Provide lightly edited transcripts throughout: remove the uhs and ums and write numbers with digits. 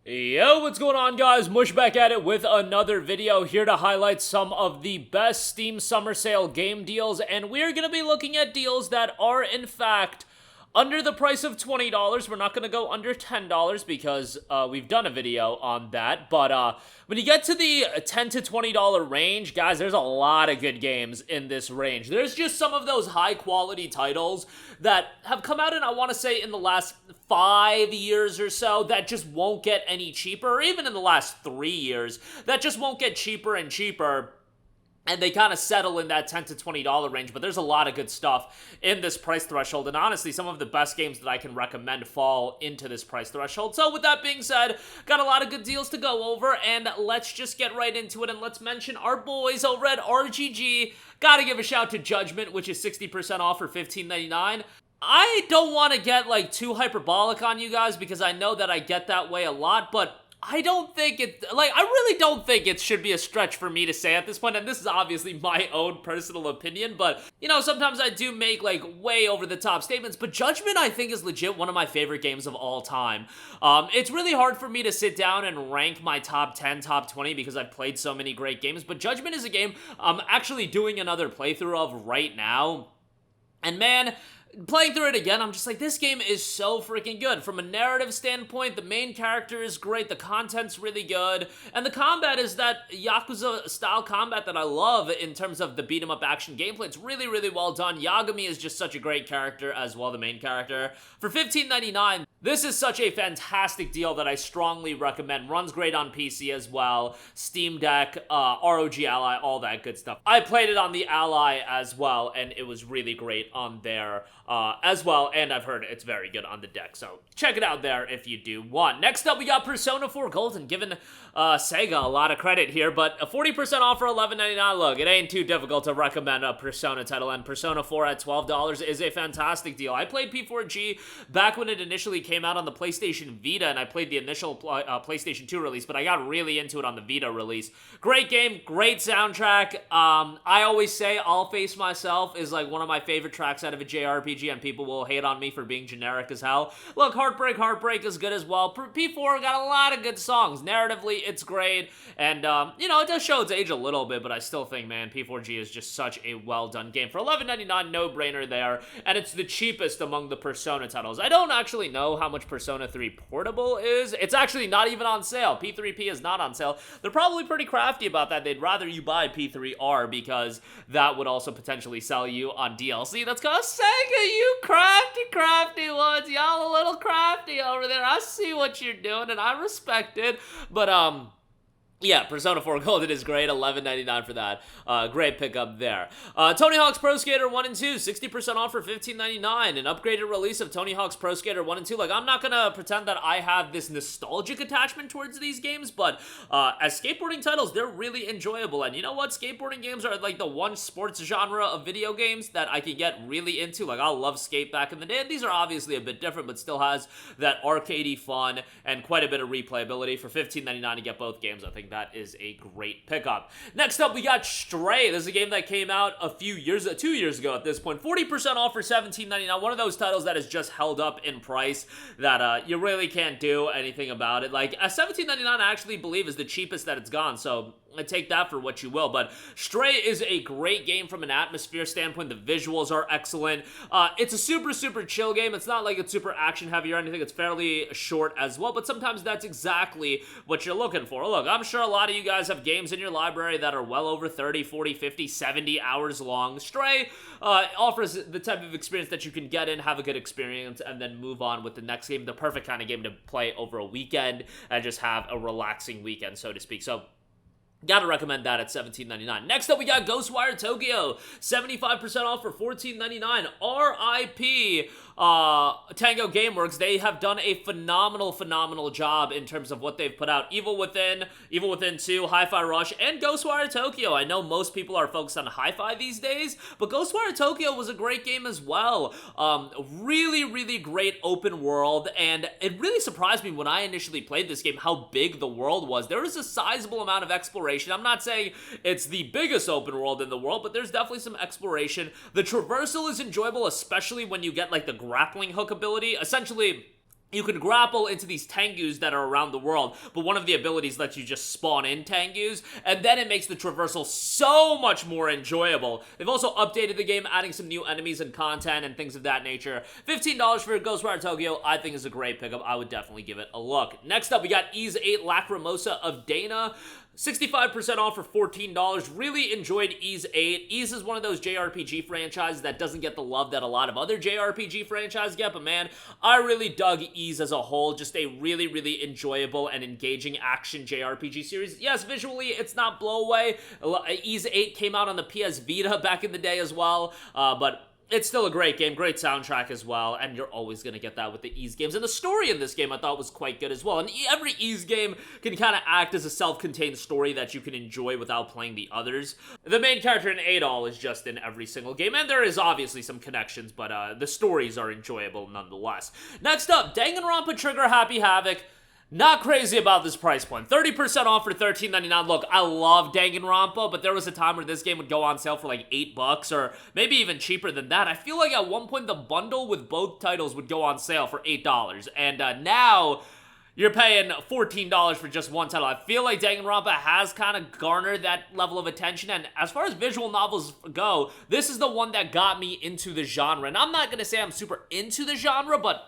Yo, what's going on, guys? Mush back at it with another video, here to highlight some of the best Steam Summer Sale game deals, and we're going to be looking at deals that are, in fact, under the price of $20. We're not going to go under $10 because we've done a video on that, but when you get to the $10 to $20 range, guys, there's a lot of good games in this range. There's just some of those high-quality titles that have come out in, I want to say, in the last 5 years or so that just won't get any cheaper, or even in the last 3 years, that just won't get cheaper and cheaper. And they kind of settle in that $10 to $20 range, but there's a lot of good stuff in this price threshold, and honestly, some of the best games that I can recommend fall into this price threshold. So with that being said, got a lot of good deals to go over, and let's just get right into it, and let's mention our boys over at RGG. Gotta give a shout to Judgment, which is 60% off for $15.99. I don't want to get, too hyperbolic on you guys, because I know that I get that way a lot, but I don't think I really don't think it should be a stretch for me to say at this point, and this is obviously my own personal opinion, but, you know, sometimes I do make, way over-the-top statements, but Judgment, I think, is legit one of my favorite games of all time. It's really hard for me to sit down and rank my top 10, top 20, because I've played so many great games, but Judgment is a game I'm actually doing another playthrough of right now, and man, playing through it again, I'm just like, this game is so freaking good. From a narrative standpoint, the main character is great, the content's really good, and the combat is that Yakuza-style combat that I love in terms of the beat-em-up action gameplay. It's really, really well done. Yagami is just such a great character as well, the main character. For $15.99, this is such a fantastic deal that I strongly recommend. Runs great on PC as well. Steam Deck, ROG Ally, all that good stuff. I played it on the Ally as well, and it was really great on there as well, and I've heard it's very good on the deck, so check it out there if you do want. Next up, we got Persona 4 Golden, giving Sega a lot of credit here, but a 40% off for $11.99. Look, it ain't too difficult to recommend a Persona title, and Persona 4 at $12 is a fantastic deal. I played P4G back when it initially came out on the PlayStation Vita, and I played the initial PlayStation 2 release, but I got really into it on the Vita release. Great game, great soundtrack. I always say I'll Face Myself is one of my favorite tracks out of a JRPG, and people will hate on me for being generic as hell. Look, Heartbreak is good as well. P4 got a lot of good songs. Narratively, it's great, and, you know, it does show its age a little bit, but I still think, man, P4G is just such a well-done game. For $11.99, no-brainer there, and it's the cheapest among the Persona titles. I don't actually know how much Persona 3 Portable is. It's actually not even on sale. P3P is not on sale. They're probably pretty crafty about that. They'd rather you buy P3R because that would also potentially sell you on DLC. That's called Sega, you crafty ones. Y'all a little crafty over there. I see what you're doing, and I respect it. But, yeah, Persona 4 Golden is great, $11.99 for that. Great pickup there. Tony Hawk's Pro Skater 1 and 2, 60% off for $15.99. An upgraded release of Tony Hawk's Pro Skater 1 and 2. I'm not gonna pretend that I have this nostalgic attachment towards these games, but as skateboarding titles, they're really enjoyable. And you know what? Skateboarding games are the one sports genre of video games that I can get really into. I love skate back in the day. And these are obviously a bit different, but still has that arcadey fun and quite a bit of replayability. For $15.99 to get both games, I think that is a great pickup. Next up, we got Stray. This is a game that came out 2 years ago at this point. 40% off for $17.99. One of those titles that is just held up in price that you really can't do anything about it. $17.99 I actually believe is the cheapest that it's gone, so take that for what you will. But Stray is a great game from an atmosphere standpoint. The visuals are excellent. It's a super chill game. It's not it's super action heavy or anything. It's fairly short as well, but sometimes that's exactly what you're looking for. Look, I'm sure a lot of you guys have games in your library that are well over 30, 40, 50, 70 hours long. Stray offers the type of experience that you can get in, have a good experience, and then move on with the next game. The perfect kind of game to play over a weekend and just have a relaxing weekend, so to speak. So gotta recommend that at $17.99. Next up, we got Ghostwire Tokyo. 75% off for $14.99. RIP Tango Gameworks. They have done a phenomenal job in terms of what they've put out. Evil Within 2, Hi-Fi Rush, and Ghostwire Tokyo. I know most people are focused on Hi-Fi these days, but Ghostwire Tokyo was a great game as well. Really great open world, and it really surprised me when I initially played this game how big the world was. There was a sizable amount of exploration. I'm not saying it's the biggest open world in the world, but there's definitely some exploration. The traversal is enjoyable, especially when you get the grappling hook ability. Essentially, you can grapple into these Tengus that are around the world, but one of the abilities lets you just spawn in Tengus, and then it makes the traversal so much more enjoyable. They've also updated the game, adding some new enemies and content and things of that nature. $15 for Ghostwire Tokyo, I think is a great pickup. I would definitely give it a look. Next up, we got Ys 8 Lacrimosa of Dana. 65% off for $14. Really enjoyed Ys 8. Ys is one of those JRPG franchises that doesn't get the love that a lot of other JRPG franchises get, but man, I really dug Ys as a whole. Just a really, really enjoyable and engaging action JRPG series. Yes, visually, it's not blow away. Ys 8 came out on the PS Vita back in the day as well, but it's still a great game, great soundtrack as well, and you're always going to get that with the Ys games. And the story in this game I thought was quite good as well. And every Ys game can kind of act as a self-contained story that you can enjoy without playing the others. The main character in Adol is just in every single game, and there is obviously some connections, but the stories are enjoyable nonetheless. Next up, Danganronpa Trigger Happy Havoc. Not crazy about this price point. 30% off for $13.99. Look, I love Danganronpa, but there was a time where this game would go on sale for like $8 or maybe even cheaper than that. I feel like at one point the bundle with both titles would go on sale for $8. And now you're paying $14 for just one title. I feel like Danganronpa has kind of garnered that level of attention, and as far as visual novels go, this is the one that got me into the genre. And I'm not going to say I'm super into the genre, but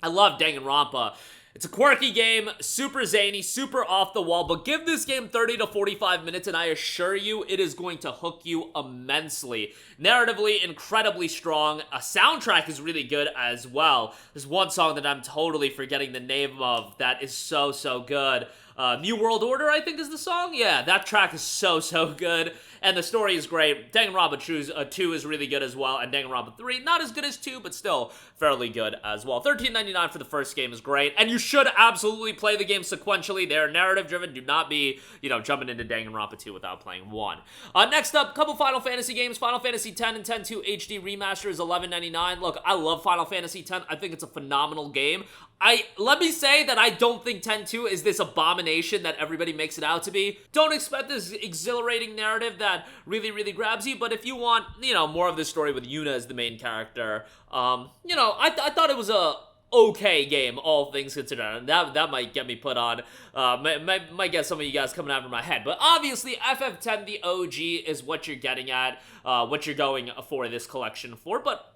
I love Danganronpa. It's a quirky game, super zany, super off the wall, but give this game 30 to 45 minutes and I assure you it is going to hook you immensely. Narratively, incredibly strong. A soundtrack is really good as well. There's one song that I'm totally forgetting the name of that is so, so good. New World Order, I think is the song? Yeah, that track is so, so good. And the story is great. Danganronpa 2 is really good as well. And Danganronpa 3, not as good as 2, but still fairly good as well. $13.99 for the first game is great. And you should absolutely play the game sequentially. They're narrative-driven. Do not be, jumping into Danganronpa 2 without playing 1. Next up, couple Final Fantasy games. Final Fantasy X and X-2 HD Remaster is $11.99. Look, I love Final Fantasy X. I think it's a phenomenal game. Let me say that I don't think X-2 is this abomination that everybody makes it out to be. Don't expect this exhilarating narrative that really, really grabs you, but if you want, more of this story with Yuna as the main character, I thought it was a okay game, all things considered. That might get me put on, might get some of you guys coming after my head, but obviously FF10, the OG, is what you're getting at, what you're going for this collection for, but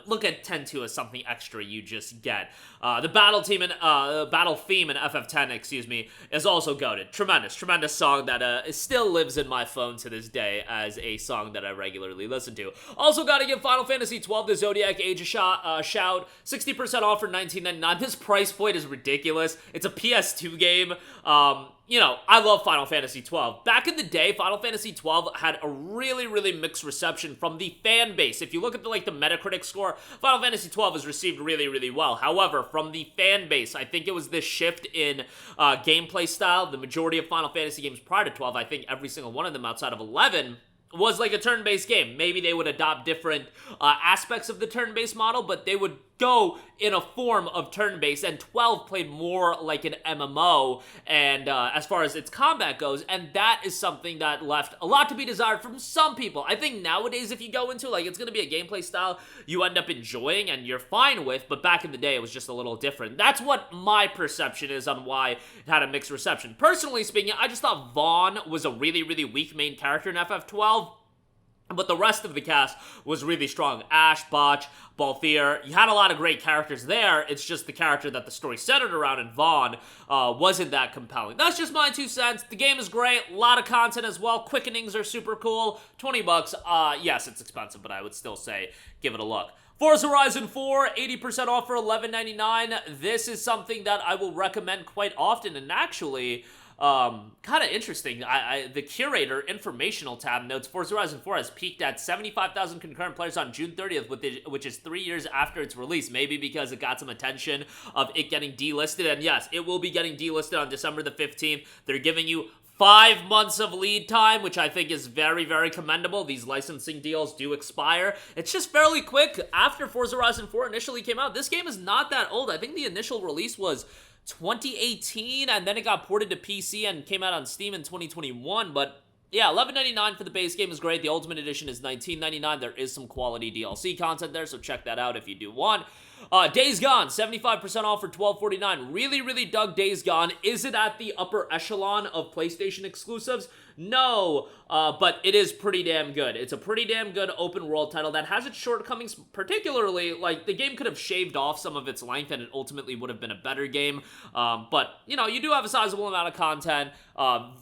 look at X-2 as something extra you just get. The battle theme in FF10, is also goated. Tremendous song that still lives in my phone to this day as a song that I regularly listen to. Also gotta give Final Fantasy XII, the ZODIAC Age a shout. 60% off for $19.99. This price point is ridiculous. It's a PS2 game. I love Final Fantasy XII. Back in the day, Final Fantasy XII had a really, really mixed reception from the fan base. If you look at the Metacritic score, Final Fantasy XII was received really, really well. However, from the fan base, I think it was this shift in gameplay style. The majority of Final Fantasy games prior to 12, I think every single one of them outside of 11, was like a turn-based game. Maybe they would adopt different aspects of the turn-based model, but they would go in a form of turn-based, and 12 played more like an MMO, and as far as its combat goes, and that is something that left a lot to be desired from some people. I think nowadays, if you go into, it's gonna be a gameplay style you end up enjoying and you're fine with, but back in the day, it was just a little different. That's what my perception is on why it had a mixed reception. Personally speaking, I just thought Vaughn was a really, really weak main character in FF12, but the rest of the cast was really strong. Ash, Botch, Balthier. You had a lot of great characters there. It's just the character that the story centered around in Vaughn wasn't that compelling. That's just my 2 cents. The game is great. A lot of content as well. Quickenings are super cool. $20. Yes, it's expensive, but I would still say give it a look. Forza Horizon 4, 80% off for $11.99. This is something that I will recommend quite often, and actually, kind of interesting. The curator informational tab notes Forza Horizon 4 has peaked at 75,000 concurrent players on June 30th, which is 3 years after its release. Maybe because it got some attention of it getting delisted, and yes, it will be getting delisted on December the 15th. They're giving you 5 months of lead time, which I think is very, very commendable. These licensing deals do expire. It's just fairly quick after Forza Horizon 4 initially came out. This game is not that old. I think the initial release was 2018, and then it got ported to PC and came out on Steam in 2021, but yeah, $11.99 for the base game is great. The Ultimate Edition is $19.99. There is some quality DLC content there, so check that out if you do want. Days Gone, 75% off for $12.49. Really, really dug Days Gone. Is it at the upper echelon of PlayStation exclusives? No, but it is pretty damn good. It's a pretty damn good open world title that has its shortcomings, particularly, like, the game could have shaved off some of its length and it ultimately would have been a better game, but, you know, you do have a sizable amount of content,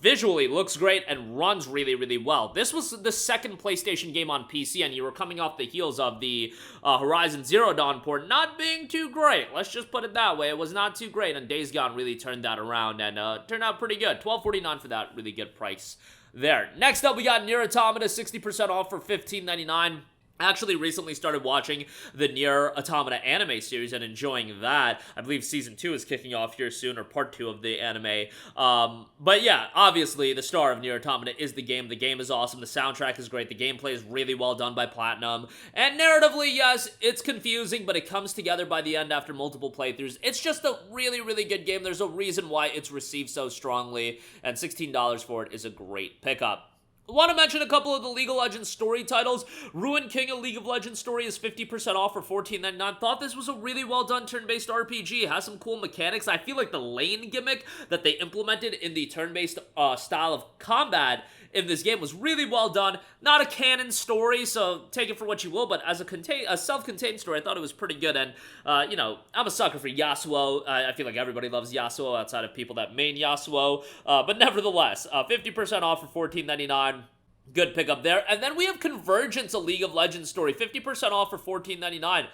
visually looks great and runs really, really well. This was the second PlayStation game on PC, and you were coming off the heels of the Horizon Zero Dawn port not being too great. Let's just put it that way. It was not too great, and Days Gone really turned that around and turned out pretty good. $12.49 for that really good price there. Next up, we got NieR Automata, 60% off for $15.99. I actually recently started watching the NieR Automata anime series and enjoying that. I believe season 2 is kicking off here soon, or part 2 of the anime. But yeah, obviously the star of NieR Automata is the game. The game is awesome. The soundtrack is great. The gameplay is really well done by Platinum. And narratively, yes, it's confusing, but it comes together by the end after multiple playthroughs. It's just a really, really good game. There's a reason why it's received so strongly, and $16 for it is a great pickup. I want to mention a couple of the League of Legends story titles. Ruined King, a League of Legends story, is 50% off for $14.99. Thought this was a really well done turn-based RPG. It has some cool mechanics. I feel like the lane gimmick that they implemented in the turn-based style of combat in this game was really well done. Not a canon story, so take it for what you will, but as a self-contained story, I thought it was pretty good, and, you know, I'm a sucker for Yasuo. I feel like everybody loves Yasuo outside of people that main Yasuo, but nevertheless, 50% off for $14.99. Good pickup there. And then we have Convergence, a League of Legends story, 50% off for $14.99.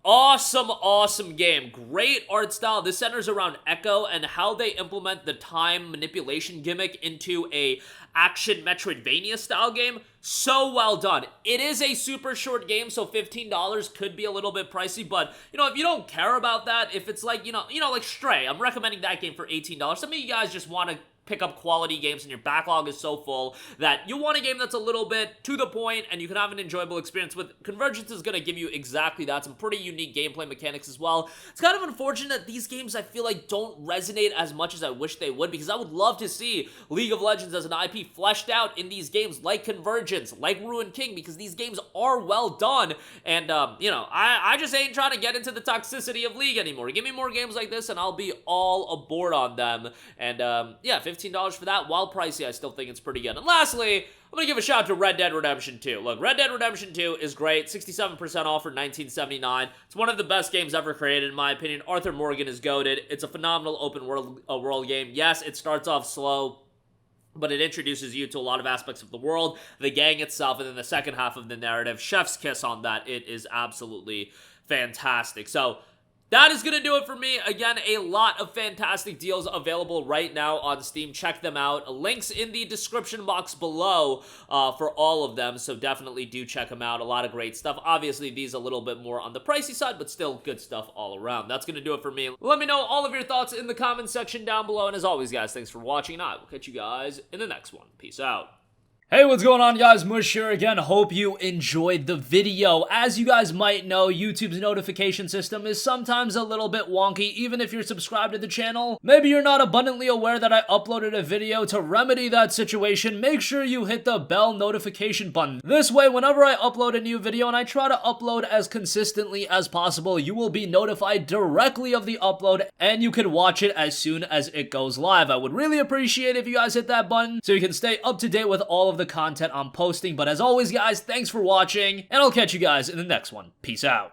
Awesome, awesome game. Great art style. This centers around Echo and how they implement the time manipulation gimmick into a action Metroidvania style game. So well done. It is a super short game, so $15 could be a little bit pricey, but, you know, if you don't care about that, if it's like, you know, like Stray, I'm recommending that game for $18. Some of you guys just want to pick up quality games and your backlog is so full that you want a game that's a little bit to the point and you can have an enjoyable experience with. Convergence is going to give you exactly that. Some pretty unique gameplay mechanics as well. It's kind of unfortunate that these games, I feel like, don't resonate as much as I wish they would, because I would love to see League of Legends as an IP fleshed out in these games like Convergence, like Ruined King, because these games are well done, and, you know, I just ain't trying to get into the toxicity of League anymore. Give me more games like this and I'll be all aboard on them, and, yeah, $15 for that. While pricey, I still think it's pretty good. And lastly, I'm going to give a shout out to Red Dead Redemption 2. Look, Red Dead Redemption 2 is great. 67% off for $19.79. It's one of the best games ever created, in my opinion. Arthur Morgan is goated. It's a phenomenal open world game. Yes, it starts off slow, but it introduces you to a lot of aspects of the world, the gang itself, and then the second half of the narrative. Chef's kiss on that. It is absolutely fantastic. So that is going to do it for me. Again, a lot of fantastic deals available right now on Steam. Check them out. Links in the description box below for all of them, so definitely do check them out. A lot of great stuff. Obviously, these a little bit more on the pricey side, but still good stuff all around. That's going to do it for me. Let me know all of your thoughts in the comment section down below, and as always, guys, thanks for watching, and I will catch you guys in the next one. Peace out. Hey, what's going on, guys? Mush here again. Hope you enjoyed the video. As you guys might know, YouTube's notification system is sometimes a little bit wonky, even if you're subscribed to the channel. Maybe you're not abundantly aware that I uploaded a video. To remedy that situation, make sure you hit the bell notification button. This way, whenever I upload a new video, and I try to upload as consistently as possible, you will be notified directly of the upload, and you can watch it as soon as it goes live. I would really appreciate if you guys hit that button so you can stay up to date with all of the content I'm posting. But as always, guys, thanks for watching, and I'll catch you guys in the next one. Peace out.